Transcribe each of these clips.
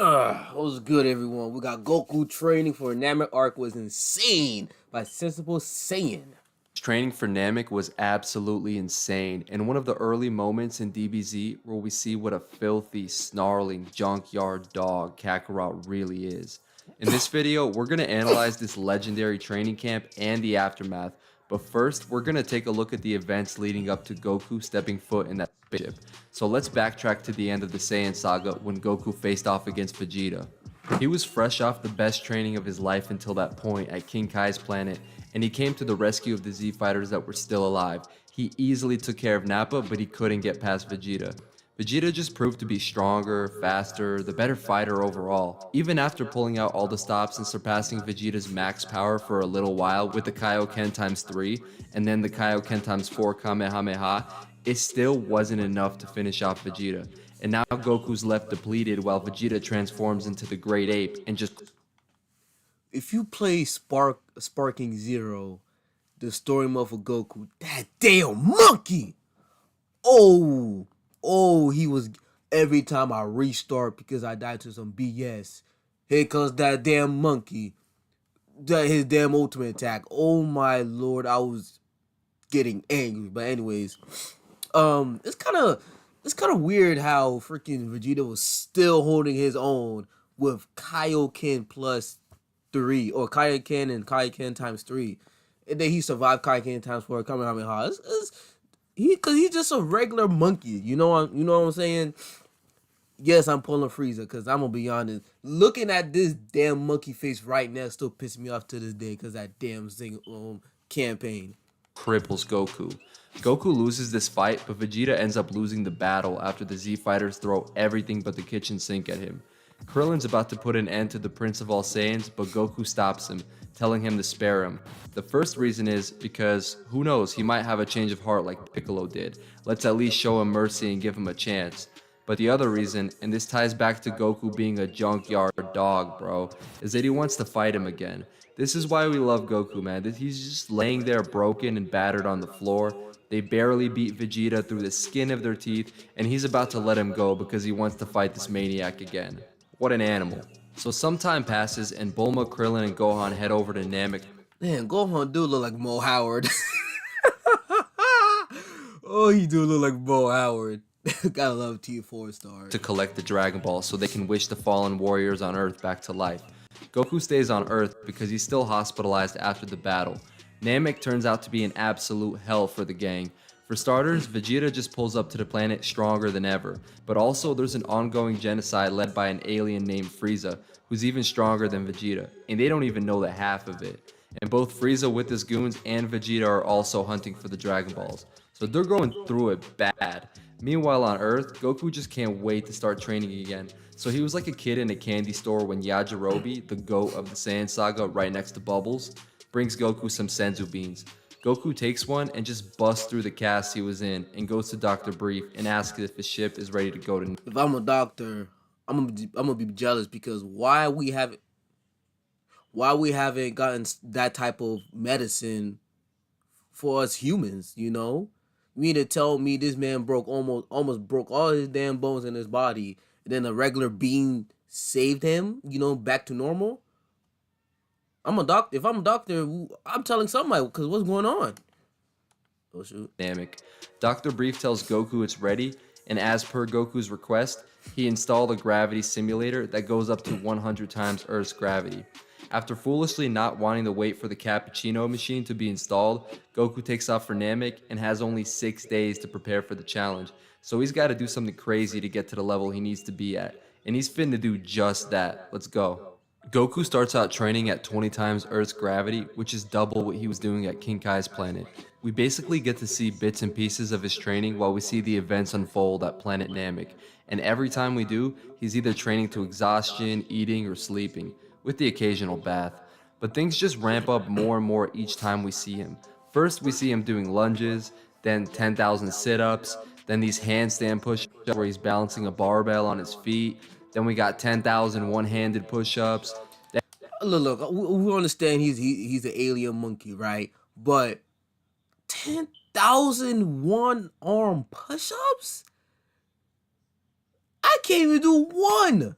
What's good, everyone? We got Goku training for Namek arc was insane by Sensible Saiyan. Training for Namek was absolutely insane, and one of the early moments in DBZ where we see what a filthy, snarling, junkyard dog Kakarot really is. In this video, we're going to analyze this legendary training camp and the aftermath, but first, we're going to take a look at the events leading up to Goku stepping foot in that spaceship. So let's backtrack to the end of the Saiyan saga when Goku faced off against Vegeta. He was fresh off the best training of his life until that point at King Kai's planet, and he came to the rescue of the Z fighters that were still alive. He easily took care of Nappa, but he couldn't get past Vegeta. Vegeta just proved to be stronger, faster, the better fighter overall. Even after pulling out all the stops and surpassing Vegeta's max power for a little while with the Kaioken times 3 and then the Kaioken times 4 Kamehameha, it still wasn't enough to finish off Vegeta. And now Goku's left depleted while Vegeta transforms into the Great Ape and just... If you play Sparking Zero, the story mode for Goku, that damn monkey! He was every time I restart because I died to some BS. Here comes that damn monkey. His damn ultimate attack. Oh my lord, I was getting angry. But anyways, it's kind of weird how freaking Vegeta was still holding his own with Kaioken plus 3 or Kaioken and Kaioken times 3, and then he survived Kaioken times 4 Kamehameha. Cause he's just a regular monkey. You know what I'm saying? Yes, I'm pulling Frieza because I'm gonna be honest. Looking at this damn monkey face right now still pisses me off to this day because that damn campaign cripples Goku. Goku loses this fight, but Vegeta ends up losing the battle after the Z fighters throw everything but the kitchen sink at him. Krillin's about to put an end to the Prince of All Saiyans, but Goku stops him, telling him to spare him. The first reason is because, who knows, he might have a change of heart like Piccolo did. Let's at least show him mercy and give him a chance. But the other reason, and this ties back to Goku being a junkyard dog, bro, is that he wants to fight him again. This is why we love Goku, man. He's just laying there broken and battered on the floor. They barely beat Vegeta through the skin of their teeth, and he's about to let him go because he wants to fight this maniac again. What an animal. So some time passes, and Bulma, Krillin, and Gohan head over to Namek. Man, Gohan do look like Mo Howard. Oh, he do look like Mo Howard. Gotta love T4 star. To collect the Dragon Ball so they can wish the fallen warriors on Earth back to life. Goku stays on Earth because he's still hospitalized after the battle. Namek turns out to be an absolute hell for the gang. For starters, Vegeta just pulls up to the planet stronger than ever, but also there's an ongoing genocide led by an alien named Frieza, who's even stronger than Vegeta, and they don't even know the half of it. And both Frieza with his goons and Vegeta are also hunting for the Dragon Balls, so they're going through it bad. Meanwhile on Earth, Goku just can't wait to start training again. So he was like a kid in a candy store when Yajirobe, the goat of the Saiyan saga right next to Bubbles, brings Goku some senzu beans. Goku takes one and just busts through the cast he was in and goes to Dr. Brief and asks if his ship is ready to go to... If I'm a doctor, I'm gonna be jealous because why we haven't gotten that type of medicine for us humans, you know? You mean to tell me this man almost broke all his damn bones in his body, and then a regular bean saved him, back to normal? I'm a doctor. If I'm a doctor, I'm telling somebody because what's going on? Oh shoot. Namek. Dr. Brief tells Goku it's ready, and as per Goku's request, he installed a gravity simulator that goes up to 100 times Earth's gravity. After foolishly not wanting to wait for the cappuccino machine to be installed, Goku takes off for Namek and has only 6 days to prepare for the challenge, so he's got to do something crazy to get to the level he needs to be at, and he's finna do just that. Let's go. Goku starts out training at 20 times Earth's gravity, which is double what he was doing at King Kai's planet. We basically get to see bits and pieces of his training while we see the events unfold at planet Namek, and every time we do, he's either training to exhaustion, eating, or sleeping, with the occasional bath. But things just ramp up more and more each time we see him. First we see him doing lunges, then 10,000 sit-ups, then these handstand push-ups where he's balancing a barbell on his feet. Then we got 10,000 one-handed push-ups. Look, we understand he's an alien monkey, right? But 10,000 one-arm push-ups? I can't even do one.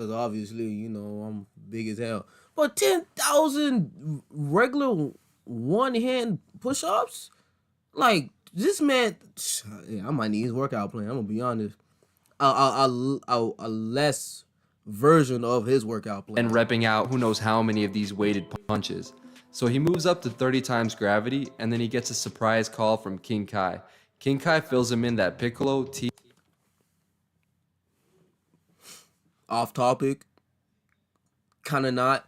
because obviously, I'm big as hell. But 10,000 regular one hand push ups? Like, this man, yeah, I might need his workout plan. I'm going to be honest. A less version of his workout and plan. repping out who knows how many of these weighted punches. So he moves up to 30 times gravity, and then he gets a surprise call from King Kai. King Kai fills him in that Piccolo Off topic, kind of not.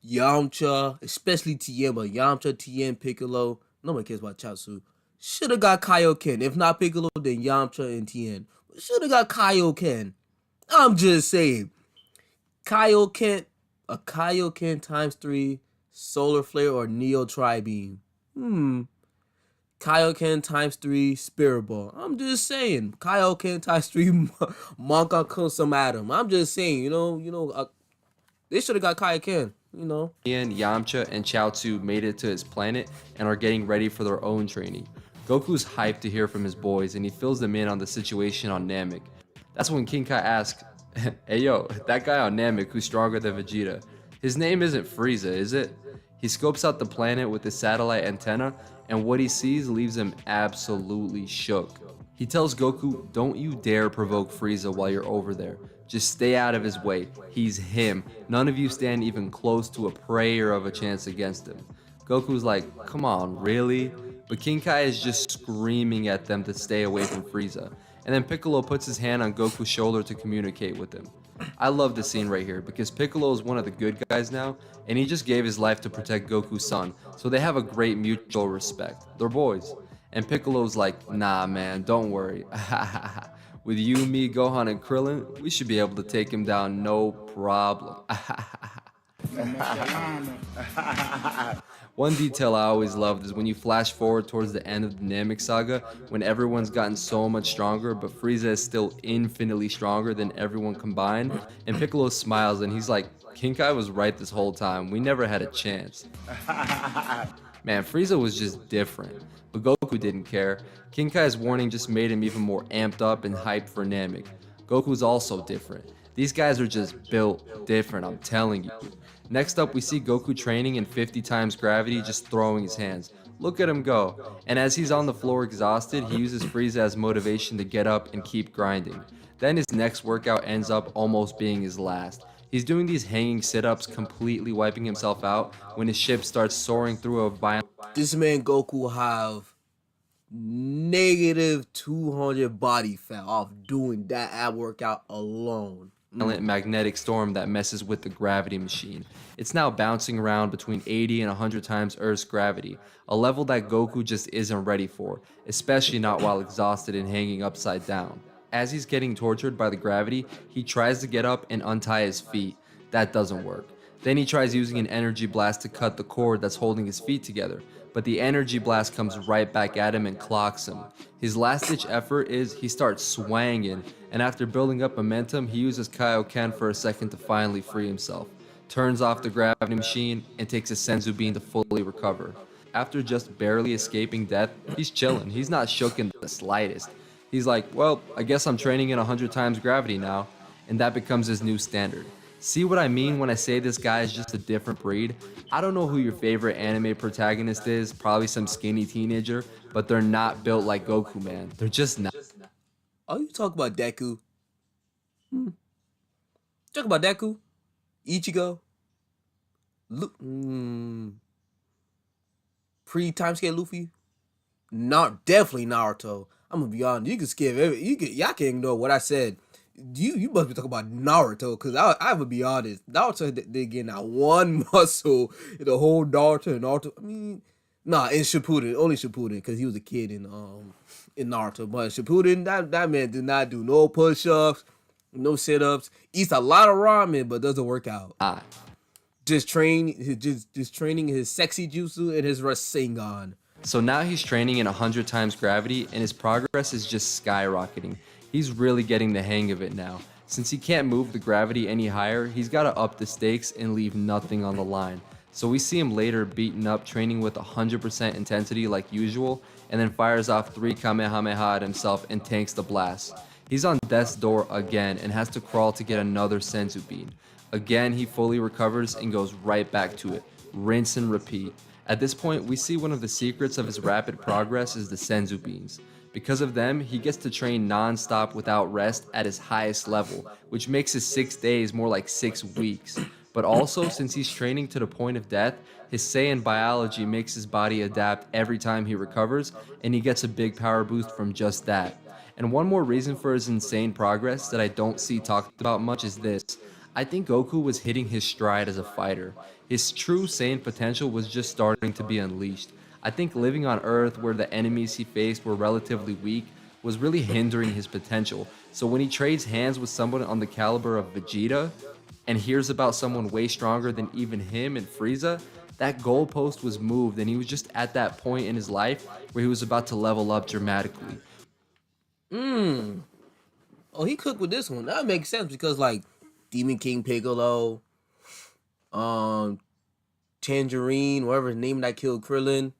Yamcha, especially Tien, but Yamcha, Tien, Piccolo, no one cares about Chaozu. Should have got Kaioken. If not Piccolo, then Yamcha and Tien. Should have got Kaioken. I'm just saying. Kaioken, a Kaioken times 3, Solar Flare, or Neo Tri-Beam. Kaioken times 3, Spirit Ball. I'm just saying. Kaioken times 3, Monka Kusum Atom. I'm just saying, they should have got Kaioken. Tien, Yamcha, and Chaozu made it to his planet and are getting ready for their own training. Goku's hyped to hear from his boys, and he fills them in on the situation on Namek. That's when King Kai asks, "Hey yo, that guy on Namek who's stronger than Vegeta, his name isn't Frieza, is it?" He scopes out the planet with his satellite antenna, and what he sees leaves him absolutely shook. He tells Goku, "Don't you dare provoke Frieza while you're over there. Just stay out of his way. He's him. None of you stand even close to a prayer of a chance against him." Goku's like, "Come on, really?" But King Kai is just screaming at them to stay away from Frieza. And then Piccolo puts his hand on Goku's shoulder to communicate with him. I love this scene right here because Piccolo is one of the good guys now, and he just gave his life to protect Goku's son, so they have a great mutual respect. They're boys. And Piccolo's like, "Nah man, don't worry. With you, me, Gohan, and Krillin, we should be able to take him down no problem." One detail I always loved is when you flash forward towards the end of the Namek saga, when everyone's gotten so much stronger, but Frieza is still infinitely stronger than everyone combined, and Piccolo smiles and he's like, "King Kai was right this whole time, we never had a chance." Man, Frieza was just different, but Goku didn't care. King Kai's warning just made him even more amped up and hyped for Namek. Goku's also different. These guys are just built different, I'm telling you. Next up, we see Goku training in 50 times gravity, just throwing his hands. Look at him go. And as he's on the floor exhausted, he uses Frieza as motivation to get up and keep grinding. Then his next workout ends up almost being his last. He's doing these hanging sit-ups, completely wiping himself out when his ship starts soaring through a violent This man Goku have negative 200 body fat off doing that ab workout alone. magnetic storm that messes with the gravity machine. It's now bouncing around between 80 and 100 times Earth's gravity, a level that Goku just isn't ready for, especially not while exhausted and hanging upside down. As he's getting tortured by the gravity, he tries to get up and untie his feet. That doesn't work. Then he tries using an energy blast to cut the cord that's holding his feet together, but the energy blast comes right back at him and clocks him. His last-ditch effort is he starts swanging, and after building up momentum, he uses Kaioken for a second to finally free himself, turns off the gravity machine, and takes a Senzu Bean to fully recover. After just barely escaping death, he's chilling. He's not shook in the slightest. He's like, "Well, I guess I'm training in 100 times gravity now," and that becomes his new standard. See what I mean when I say this guy is just a different breed? I don't know who your favorite anime protagonist is, probably some skinny teenager, but they're not built like Goku, man. They're just not. Oh, you talk about Deku? Talk about Deku, Ichigo, pre-timescale Luffy. Not definitely Naruto. I'm gonna be honest. You can skip y'all can ignore what I said. You must be talking about Naruto, because I would be honest. Naruto didn't get not one muscle in the whole Naruto. I mean, nah, in Shippuden, only Shippuden, because he was a kid in Naruto. But Shippuden, that man did not do no push-ups, no sit-ups. Eats a lot of ramen, but doesn't work out. Just training his sexy jutsu and his Rasengan. So now he's training in 100 times gravity, and his progress is just skyrocketing. He's really getting the hang of it now. Since he can't move the gravity any higher, he's got to up the stakes and leave nothing on the line. So we see him later beaten up, training with 100% intensity like usual, and then fires off 3 Kamehameha at himself and tanks the blast. He's on death's door again and has to crawl to get another senzu bean. Again, he fully recovers and goes right back to it. Rinse and repeat. At this point, we see one of the secrets of his rapid progress is the senzu beans. Because of them, he gets to train non-stop without rest at his highest level, which makes his 6 days more like 6 weeks. But also, since he's training to the point of death, his Saiyan biology makes his body adapt every time he recovers, and he gets a big power boost from just that. And one more reason for his insane progress that I don't see talked about much is this. I think Goku was hitting his stride as a fighter. His true Saiyan potential was just starting to be unleashed. I think living on Earth where the enemies he faced were relatively weak was really hindering his potential. So when he trades hands with someone on the caliber of Vegeta and hears about someone way stronger than even him and Frieza, that goalpost was moved and he was just at that point in his life where he was about to level up dramatically. Oh, he cooked with this one. That makes sense because like Demon King Piccolo, um, Tangerine, whatever his name that killed Krillin.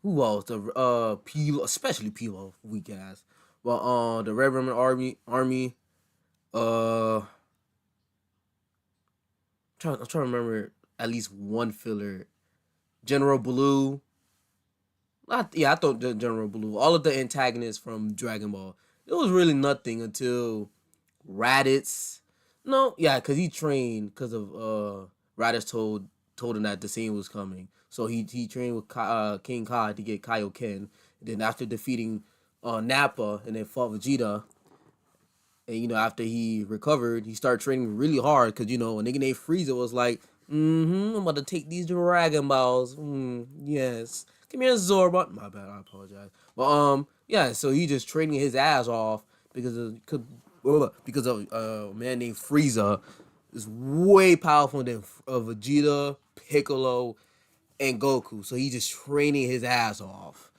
Who else? The Pilo, especially Pilo, weak ass. But the Red Ribbon Army. I'm trying to remember at least one filler. General Blue. I thought General Blue. All of the antagonists from Dragon Ball. It was really nothing until Raditz. No, yeah, because he trained because of Raditz told him that the scene was coming. So he trained with King Kai to get Kaioken. And then after defeating Nappa and then fought Vegeta, and after he recovered, he started training really hard because a nigga named Frieza was like, I'm about to take these Dragon Balls. Yes. Come here, Zorba. My bad, I apologize. But yeah, so he just training his ass off because of a man named Frieza is way powerful than Vegeta, Piccolo, and Goku. So he just training his ass off.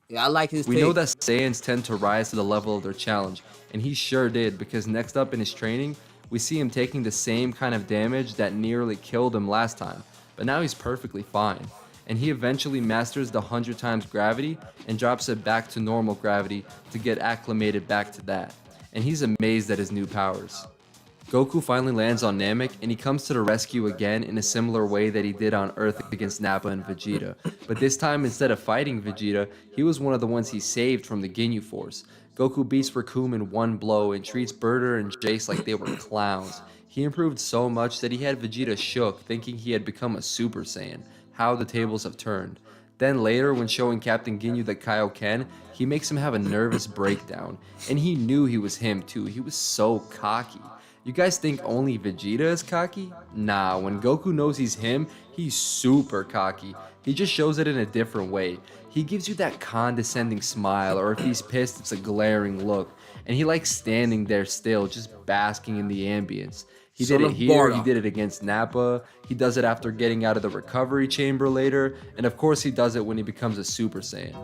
Yeah, I like his We know take. that Saiyans tend to rise to the level of their challenge, and he sure did because next up in his training, we see him taking the same kind of damage that nearly killed him last time, but now he's perfectly fine. And he eventually masters the 100 times gravity and drops it back to normal gravity to get acclimated back to that. And he's amazed at his new powers. Goku finally lands on Namek and he comes to the rescue again in a similar way that he did on Earth against Nappa and Vegeta. But this time, instead of fighting Vegeta, he was one of the ones he saved from the Ginyu Force. Goku beats Recoome in one blow and treats Burter and Jace like they were clowns. He improved so much that he had Vegeta shook, thinking he had become a Super Saiyan. How the tables have turned. Then later, when showing Captain Ginyu that Kaioken, he makes him have a nervous breakdown. And he knew he was him too, he was so cocky. You guys think only Vegeta is cocky? Nah, when Goku knows he's him, he's super cocky. He just shows it in a different way. He gives you that condescending smile, or if he's pissed, it's a glaring look. And he likes standing there still, just basking in the ambience. He did Son it of here, he Bardock. did it against Nappa, he does it after getting out of the recovery chamber later, and of course he does it when he becomes a Super Saiyan.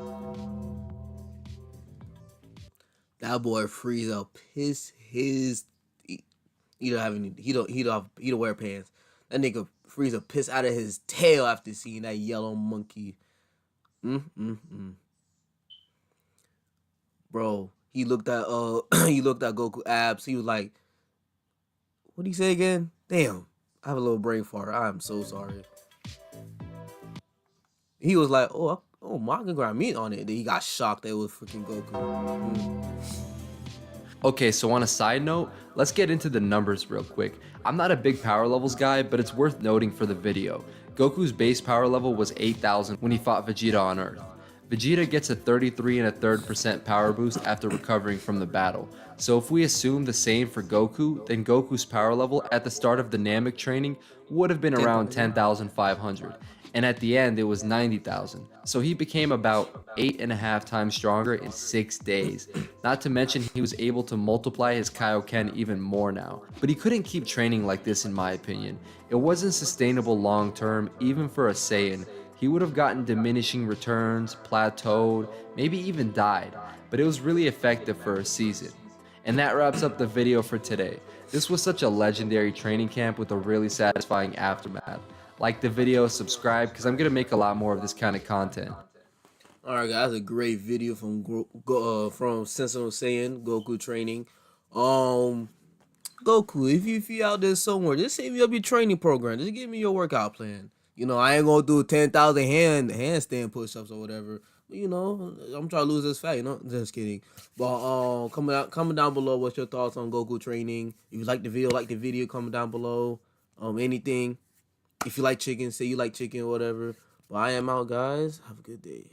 That boy Frieza piss his. He don't have any. He don't wear pants. That nigga Frieza piss out of his tail after seeing that yellow monkey. Bro, he looked at he looked at Goku abs. He was like, "What did he say again?" Damn, I have a little brain fart. I'm so sorry. He was like, "Oh, I can grab meat on it." Then he got shocked that it was freaking Goku. Okay, so on a side note, let's get into the numbers real quick. I'm not a big power levels guy, but it's worth noting for the video. Goku's base power level was 8,000 when he fought Vegeta on Earth. Vegeta gets a 33.3% power boost after recovering from the battle. So if we assume the same for Goku, then Goku's power level at the start of the Namek training would have been around 10,500. And at the end, it was 90,000. So he became about 8.5 times stronger in 6 days. Not to mention, he was able to multiply his Kaioken even more now. But he couldn't keep training like this, in my opinion. It wasn't sustainable long term, even for a Saiyan. He would have gotten diminishing returns, plateaued, maybe even died. But it was really effective for a season. And that wraps up the video for today. This was such a legendary training camp with a really satisfying aftermath. Like the video, subscribe, because I'm going to make a lot more of this kind of content. All right, guys, a great video from Senso Saiyan Goku training. Goku, if you out there somewhere, just save me up your training program. Just give me your workout plan. I ain't gonna do 10,000 handstand push-ups or whatever. But I'm trying to lose this fat. Just kidding. But comment down below what's your thoughts on Goku training. If you like the video. Comment down below. Anything. If you like chicken, say you like chicken or whatever. But I am out, guys. Have a good day.